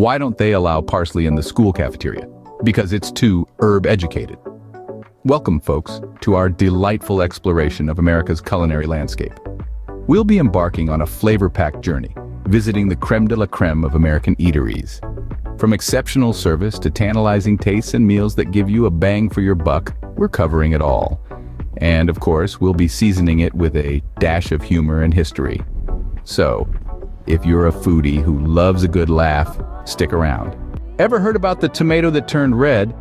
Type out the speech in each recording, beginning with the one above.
Why don't they allow parsley in the school cafeteria? Because it's too herb-educated. Welcome, folks, to our delightful exploration of America's culinary landscape. We'll be embarking on a flavor-packed journey, visiting the creme de la creme of American eateries. From exceptional service to tantalizing tastes and meals that give you a bang for your buck, we're covering it all. And of course, we'll be seasoning it with a dash of humor and history. So, if you're a foodie who loves a good laugh, stick around. Ever heard about the tomato that turned red?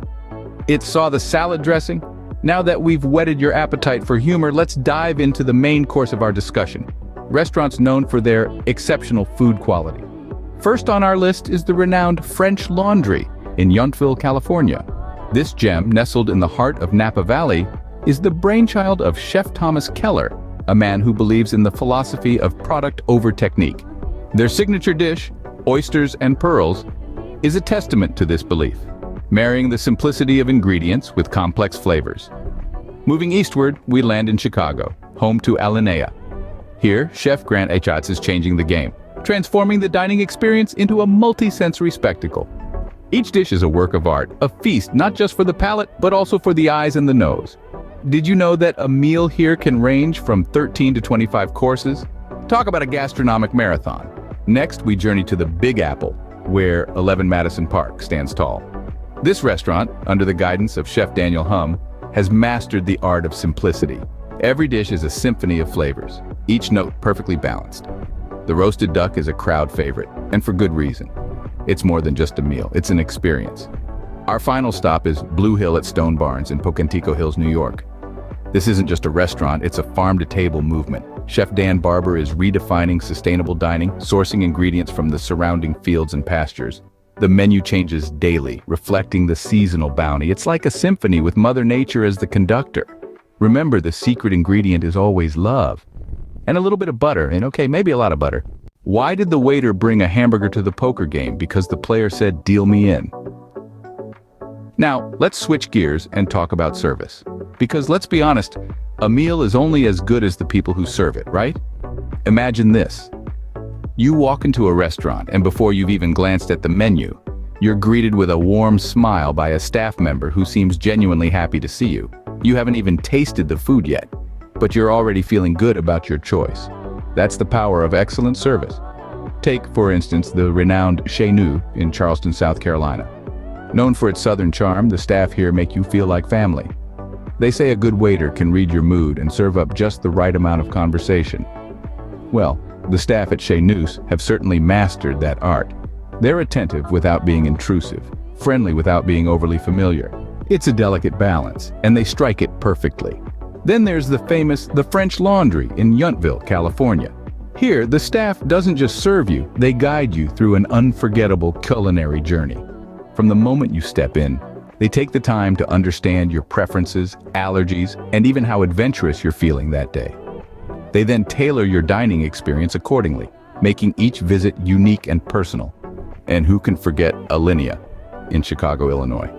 It saw the salad dressing? Now that we've whetted your appetite for humor, let's dive into the main course of our discussion. Restaurants known for their exceptional food quality. First on our list is the renowned French Laundry in Yountville, California. This gem, nestled in the heart of Napa Valley, is the brainchild of Chef Thomas Keller, a man who believes in the philosophy of product over technique. Their signature dish, oysters and pearls, is a testament to this belief, marrying the simplicity of ingredients with complex flavors. Moving eastward, we land in Chicago, home to Alinea. Here, Chef Grant Achatz is changing the game, transforming the dining experience into a multi-sensory spectacle. Each dish is a work of art, a feast not just for the palate, but also for the eyes and the nose. Did you know that a meal here can range from 13 to 25 courses? Talk about a gastronomic marathon. Next, we journey to the Big Apple, where 11 Madison Park stands tall. This restaurant, under the guidance of Chef Daniel Hum, has mastered the art of simplicity. Every dish is a symphony of flavors, each note perfectly balanced. The roasted duck is a crowd favorite, and for good reason. It's more than just a meal, it's an experience. Our final stop is Blue Hill at Stone Barns in Pocantico Hills, New York. This isn't just a restaurant, it's a farm-to-table movement. Chef Dan Barber is redefining sustainable dining, sourcing ingredients from the surrounding fields and pastures. The menu changes daily, reflecting the seasonal bounty. It's like a symphony with Mother Nature as the conductor. Remember, the secret ingredient is always love. And a little bit of butter, and okay, maybe a lot of butter. Why did the waiter bring a hamburger to the poker game? Because the player said, "Deal me in." Now, let's switch gears and talk about service. Because let's be honest, a meal is only as good as the people who serve it, right? Imagine this. You walk into a restaurant, and before you've even glanced at the menu, you're greeted with a warm smile by a staff member who seems genuinely happy to see you. You haven't even tasted the food yet, but you're already feeling good about your choice. That's the power of excellent service. Take, for instance, the renowned Chez Nous in Charleston, South Carolina. Known for its southern charm, the staff here make you feel like family. They say a good waiter can read your mood and serve up just the right amount of conversation. Well, the staff at Chez Nous have certainly mastered that art. They're attentive without being intrusive, friendly without being overly familiar. It's a delicate balance, and they strike it perfectly. Then there's the French Laundry in Yountville, California. Here, the staff doesn't just serve you, they guide you through an unforgettable culinary journey. From the moment you step in, they take the time to understand your preferences, allergies, and even how adventurous you're feeling that day. They then tailor your dining experience accordingly, making each visit unique and personal. And who can forget Alinea in Chicago, Illinois?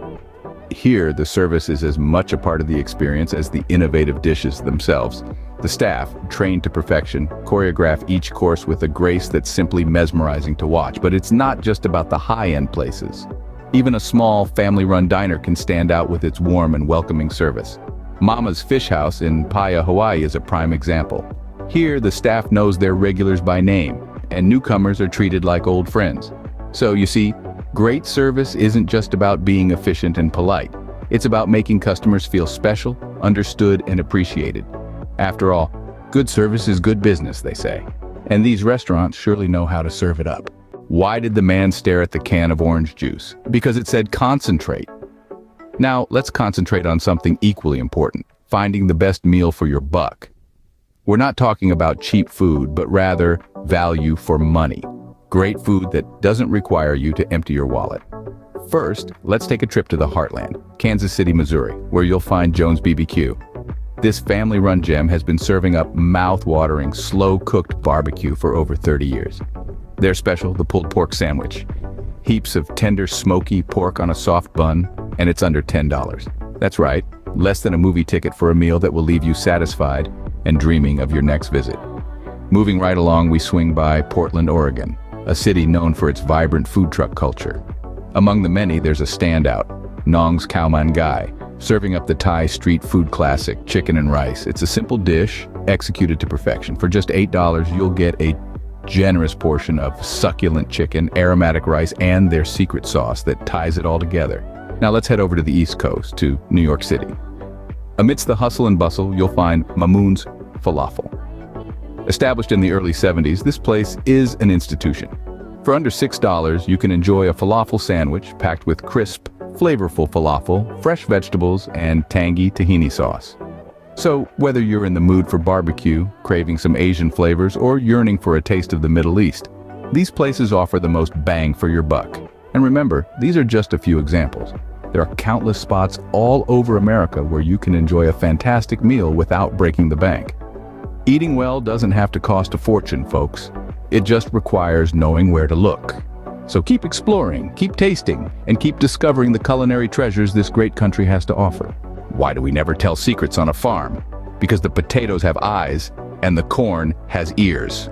Here, the service is as much a part of the experience as the innovative dishes themselves. The staff, trained to perfection, choreograph each course with a grace that's simply mesmerizing to watch. But it's not just about the high-end places. Even a small, family-run diner can stand out with its warm and welcoming service. Mama's Fish House in Paia, Hawaii is a prime example. Here, the staff knows their regulars by name, and newcomers are treated like old friends. So, you see, great service isn't just about being efficient and polite. It's about making customers feel special, understood, and appreciated. After all, good service is good business, they say. And these restaurants surely know how to serve it up. Why did the man stare at the can of orange juice? Because it said concentrate. Now, let's concentrate on something equally important, finding the best meal for your buck. We're not talking about cheap food, but rather value for money. Great food that doesn't require you to empty your wallet. First, let's take a trip to the heartland, Kansas City, Missouri, where you'll find Jones BBQ. This family-run gem has been serving up mouth-watering, slow-cooked barbecue for over 30 years. Their special, the pulled pork sandwich. Heaps of tender, smoky pork on a soft bun, and it's under $10. That's right, less than a movie ticket for a meal that will leave you satisfied and dreaming of your next visit. Moving right along, we swing by Portland, Oregon, a city known for its vibrant food truck culture. Among the many, there's a standout, Nong's Khao Man Gai, serving up the Thai street food classic, chicken and rice. It's a simple dish, executed to perfection. For just $8, you'll get a generous portion of succulent chicken, aromatic rice, and their secret sauce that ties it all together. Now let's head over to the East Coast, to New York City. Amidst the hustle and bustle, you'll find Mamoun's Falafel. Established in the early 70s, this place is an institution. For under $6, you can enjoy a falafel sandwich packed with crisp, flavorful falafel, fresh vegetables, and tangy tahini sauce. So, whether you're in the mood for barbecue, craving some Asian flavors, or yearning for a taste of the Middle East, these places offer the most bang for your buck. And remember, these are just a few examples. There are countless spots all over America where you can enjoy a fantastic meal without breaking the bank. Eating well doesn't have to cost a fortune, folks. It just requires knowing where to look. So keep exploring, keep tasting, and keep discovering the culinary treasures this great country has to offer. Why do we never tell secrets on a farm? Because the potatoes have eyes and the corn has ears.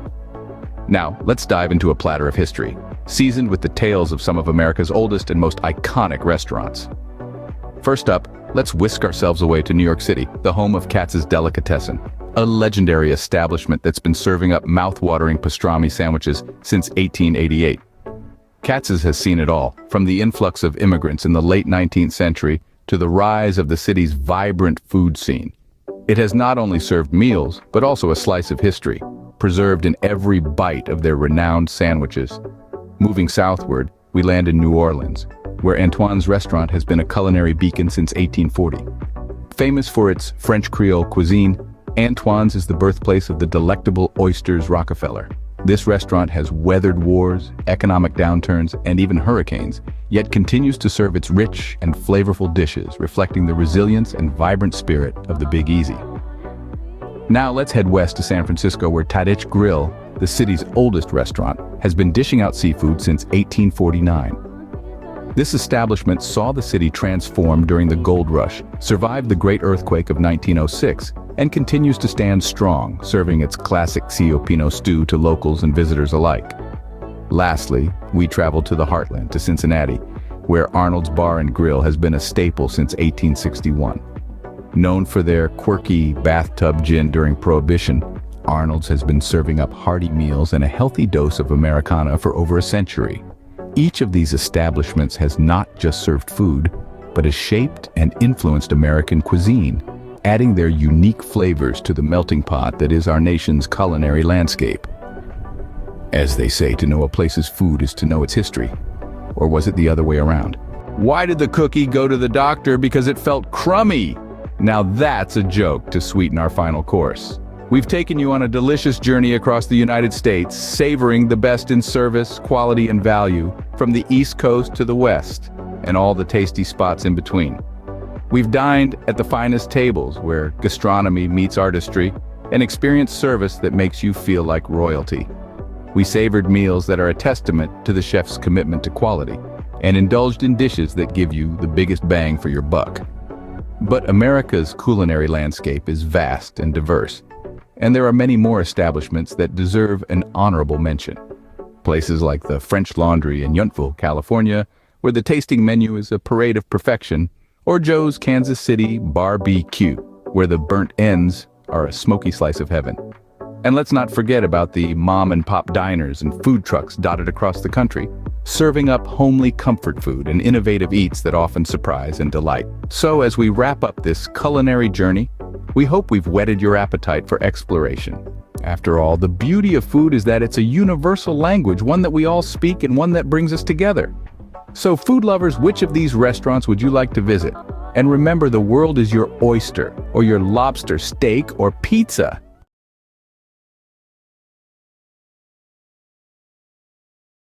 Now, let's dive into a platter of history, seasoned with the tales of some of America's oldest and most iconic restaurants. First up, let's whisk ourselves away to New York City, the home of Katz's Delicatessen, a legendary establishment that's been serving up mouth-watering pastrami sandwiches since 1888. Katz's has seen it all, from the influx of immigrants in the late 19th century to the rise of the city's vibrant food scene. It has not only served meals, but also a slice of history, preserved in every bite of their renowned sandwiches. Moving southward, we land in New Orleans, where Antoine's restaurant has been a culinary beacon since 1840. Famous for its French Creole cuisine, Antoine's is the birthplace of the delectable oysters Rockefeller. This restaurant has weathered wars, economic downturns, and even hurricanes, yet continues to serve its rich and flavorful dishes, reflecting the resilience and vibrant spirit of the Big Easy. Now let's head west to San Francisco, where Tadich Grill, the city's oldest restaurant, has been dishing out seafood since 1849. This establishment saw the city transform during the gold rush, survived the Great Earthquake of 1906, and continues to stand strong, serving its classic Filipino stew to locals and visitors alike. Lastly, we travel to the heartland, to Cincinnati, where Arnold's Bar and Grill has been a staple since 1861. Known for their quirky bathtub gin during Prohibition, Arnold's has been serving up hearty meals and a healthy dose of Americana for over a century. Each of these establishments has not just served food, but has shaped and influenced American cuisine, adding their unique flavors to the melting pot that is our nation's culinary landscape. As they say, to know a place's food is to know its history. Or was it the other way around? Why did the cookie go to the doctor? Because it felt crummy. Now that's a joke to sweeten our final course. We've taken you on a delicious journey across the United States, savoring the best in service, quality, and value, from the East Coast to the West, and all the tasty spots in between. We've dined at the finest tables, where gastronomy meets artistry, and experienced service that makes you feel like royalty. We savored meals that are a testament to the chef's commitment to quality, and indulged in dishes that give you the biggest bang for your buck. But America's culinary landscape is vast and diverse, and there are many more establishments that deserve an honorable mention. Places like the French Laundry in Yountville, California, where the tasting menu is a parade of perfection, or Joe's Kansas City Barbecue, where the burnt ends are a smoky slice of heaven. And let's not forget about the mom-and-pop diners and food trucks dotted across the country, serving up homely comfort food and innovative eats that often surprise and delight. So as we wrap up this culinary journey, we hope we've whetted your appetite for exploration. After all, the beauty of food is that it's a universal language, one that we all speak and one that brings us together. So food lovers, which of these restaurants would you like to visit? And remember, the world is your oyster, or your lobster, steak, or pizza.